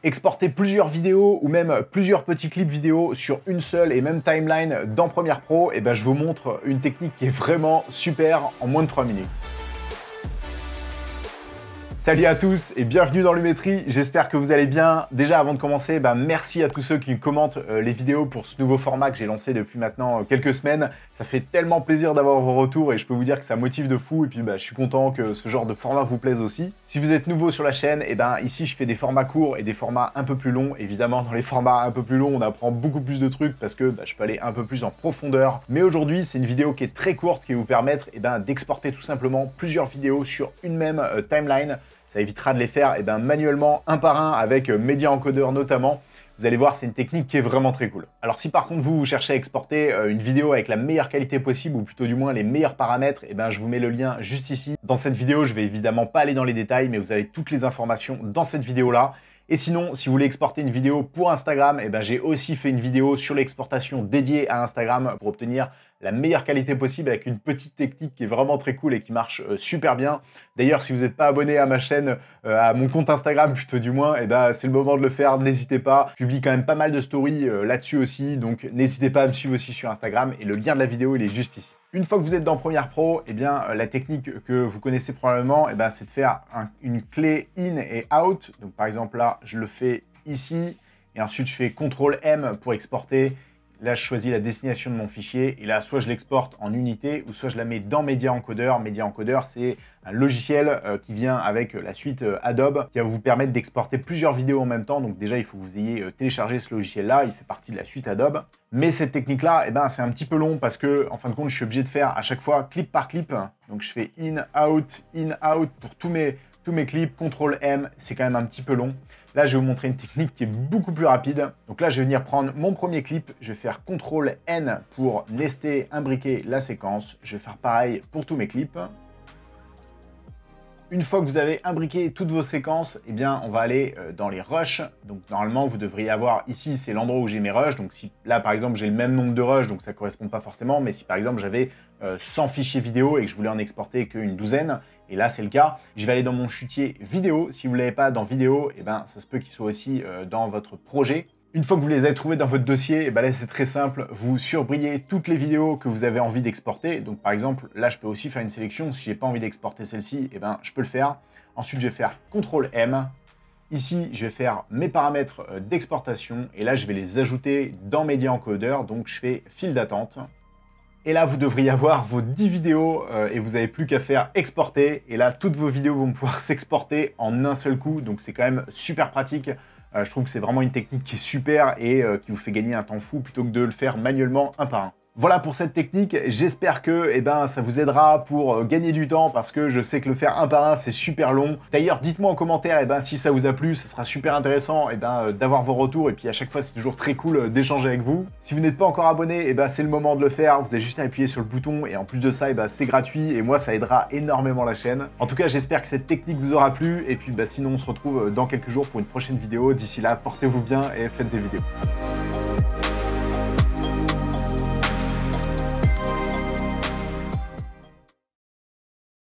Exporter plusieurs vidéos ou même plusieurs petits clips vidéo sur une seule et même timeline dans Premiere Pro, et ben je vous montre une technique qui est vraiment super en moins de 3 minutes. Salut à tous et bienvenue dans Lumetri, j'espère que vous allez bien. Déjà avant de commencer, merci à tous ceux qui commentent les vidéos pour ce nouveau format que j'ai lancé depuis maintenant quelques semaines. Ça fait tellement plaisir d'avoir vos retours et je peux vous dire que ça motive de fou et puis je suis content que ce genre de format vous plaise aussi. Si vous êtes nouveau sur la chaîne, ici je fais des formats courts et des formats un peu plus longs. Évidemment dans les formats un peu plus longs on apprend beaucoup plus de trucs parce que je peux aller un peu plus en profondeur. Mais aujourd'hui c'est une vidéo qui est très courte qui va vous permettre d'exporter tout simplement plusieurs vidéos sur une même timeline. Ça évitera de les faire manuellement un par un avec Media Encoder notamment. Vous allez voir, c'est une technique qui est vraiment très cool. Alors si par contre vous cherchez à exporter une vidéo avec la meilleure qualité possible ou plutôt du moins les meilleurs paramètres, je vous mets le lien juste ici. Dans cette vidéo, je vais évidemment pas aller dans les détails, mais vous avez toutes les informations dans cette vidéo-là. Et sinon, si vous voulez exporter une vidéo pour Instagram, j'ai aussi fait une vidéo sur l'exportation dédiée à Instagram pour obtenir la meilleure qualité possible avec une petite technique qui est vraiment très cool et qui marche super bien. D'ailleurs, si vous n'êtes pas abonné à ma chaîne, à mon compte Instagram plutôt du moins, c'est le moment de le faire, n'hésitez pas. Je publie quand même pas mal de stories là-dessus aussi, donc n'hésitez pas à me suivre aussi sur Instagram et le lien de la vidéo, il est juste ici. Une fois que vous êtes dans Premiere Pro, la technique que vous connaissez probablement, c'est de faire une clé in et out. Donc par exemple là, je le fais ici et ensuite je fais CTRL-M pour exporter. Là, je choisis la destination de mon fichier et là, soit je l'exporte en unité ou soit je la mets dans Media Encoder. Media Encoder, c'est un logiciel qui vient avec la suite Adobe qui va vous permettre d'exporter plusieurs vidéos en même temps. Donc déjà, il faut que vous ayez téléchargé ce logiciel-là. Il fait partie de la suite Adobe. Mais cette technique-là, c'est un petit peu long parce que, en fin de compte, je suis obligé de faire à chaque fois clip par clip. Donc je fais in, out pour tous mes clips. CTRL-M, c'est quand même un petit peu long. Là, je vais vous montrer une technique qui est beaucoup plus rapide. Donc là, je vais venir prendre mon premier clip. Je vais faire CTRL-N pour nester, imbriquer la séquence. Je vais faire pareil pour tous mes clips. Une fois que vous avez imbriqué toutes vos séquences, on va aller dans les rushs. Donc normalement, vous devriez avoir ici, c'est l'endroit où j'ai mes rushs. Donc si là, par exemple, j'ai le même nombre de rushs, donc ça ne correspond pas forcément. Mais si par exemple, j'avais 100 fichiers vidéo et que je voulais en exporter qu'une douzaine, et là, c'est le cas, je vais aller dans mon chutier vidéo. Si vous ne l'avez pas dans vidéo, ça se peut qu'il soit aussi dans votre projet. Une fois que vous les avez trouvés dans votre dossier, là c'est très simple, vous surbrillez toutes les vidéos que vous avez envie d'exporter. Donc par exemple, là je peux aussi faire une sélection, si j'ai pas envie d'exporter celle-ci, je peux le faire. Ensuite je vais faire CTRL-M. Ici je vais faire mes paramètres d'exportation et là je vais les ajouter dans Media Encoder, donc je fais file d'attente. Et là, vous devriez avoir vos 10 vidéos et vous n'avez plus qu'à faire exporter. Et là, toutes vos vidéos vont pouvoir s'exporter en un seul coup. Donc, c'est quand même super pratique. Je trouve que c'est vraiment une technique qui est super et qui vous fait gagner un temps fou plutôt que de le faire manuellement un par un. Voilà pour cette technique, j'espère que ça vous aidera pour gagner du temps parce que je sais que le faire un par un c'est super long. D'ailleurs dites-moi en commentaire si ça vous a plu, ça sera super intéressant d'avoir vos retours et puis à chaque fois c'est toujours très cool d'échanger avec vous. Si vous n'êtes pas encore abonné, c'est le moment de le faire, vous avez juste à appuyer sur le bouton et en plus de ça c'est gratuit et moi ça aidera énormément la chaîne. En tout cas j'espère que cette technique vous aura plu et puis sinon on se retrouve dans quelques jours pour une prochaine vidéo. D'ici là portez-vous bien et faites des vidéos.